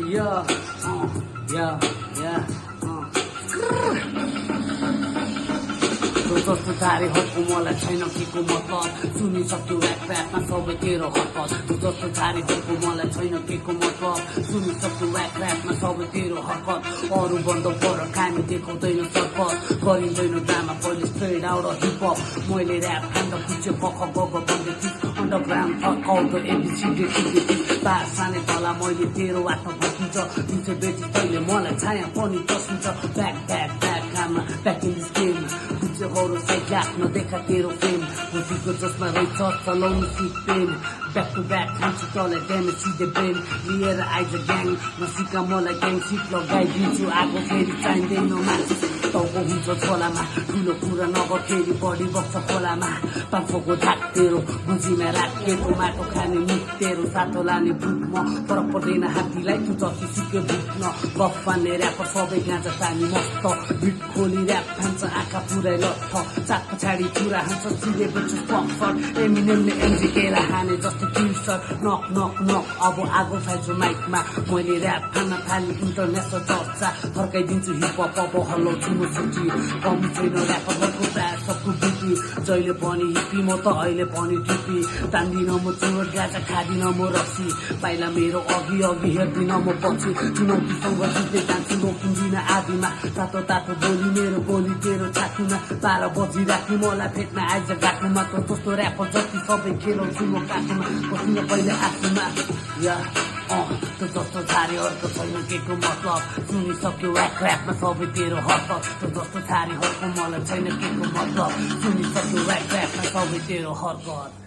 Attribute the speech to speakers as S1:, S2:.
S1: Yeah, yeah, yeah. जस्तो धारेहरूको मलाई छैन के को मतलब सुनिसक्यो ऱ्यापमा सबै तेरो हरकत जस्तो धारेहरूको मलाई छैन के को मतलब सुनिसक्यो ऱ्यापमा सबै तेरो हरकत अरू बन्द पर कामी देखाउँदैन सरपत गरिँदैन ड्रामा पहिले स्ट्रेट आउट अफ हिपहप मैले ऱ्याप खान्दा पुच्यो कख गग भन्दै थिएँ अन्डरग्राउन्ड फर्काउँदो एबिसिडी बार साने तला मैले तेरो आफ्नो भकिन्छ जुन चाहिँ बेटी तैँले मलाई छाया पनि चस्किन्छ ब्याक ब्याक ब्याक काममा ब्याक इन दिस गेम बुझ्योहरू साइड आफ्नो देखा तेरो फेम बुझीको जसमा रहेछ चलाउनु सिट पेन ब्याक टु ब्याक खान्छु तँलाई ड्यामेज सिधे ब्रेन लिएर आइज ग्याङ नसिका मलाई ग्याङ सिट लगाइदिन्छु आगो फेरि चाहिँदैन मान्छे टाउको हुन्छ छोलामा ठुलो कुरा नगर फेरि बढी बग्छ खोलामा 500को धाक तेरो बुझीमा राखेको माटो खाने मुख तेरो साथो लाने बुट म फरक पर्दैन हात्तीलाई तु जति सुक्यो बुझ्न गफ पार्ने ऱ्यापर सबै गाँजा तानी मस्त भिट खोली ऱ्याप खान्छ आँखा पुरै लट्ठ सात पछाडि पुरा हान्छ सिधेको छु पक्सर एमिनेमले एमजिकेलाई हाने जस्तो किल्सर नक नक नक अब आगो फाल्छु माइकमा मैले ऱ्याप खान थालेँ इन्टरनेसनल चर्चा फर्काइदिन्छु हिपहप अब हल्लाउँछु म सुटी कमी छैन ऱ्यापरहरूको प्रायः सबको बिटी जहिले पनि हिप्पी म त अहिले पनि टिपी तान्दिन म चुरोट गाजा खादिन म रक्सी पाइला मेरो अघि अघि हेर्दिन म पछि चुनौतीसँग जित्दै जान्छु रोकिँदिन आदिमा तातो तातो बोली मेरो गोली तेरो छातीमा 12 बजी राख्नु मलाई भेट्न आइज घाटुमा त जस्तो ऱ्यापर जति सबै खेलाउँछु म काठमा बस्नु पहिले आफूमा या त जस्तो छारेहरूको छैन के को मतलब सुनिसक्यो ऱ्यापमा सबै तेरो हरकत त जस्तो छारेहरूको मलाई छैन के को मतलब सुनिसक्यो ऱ्यापमा सबै तेरो हरकत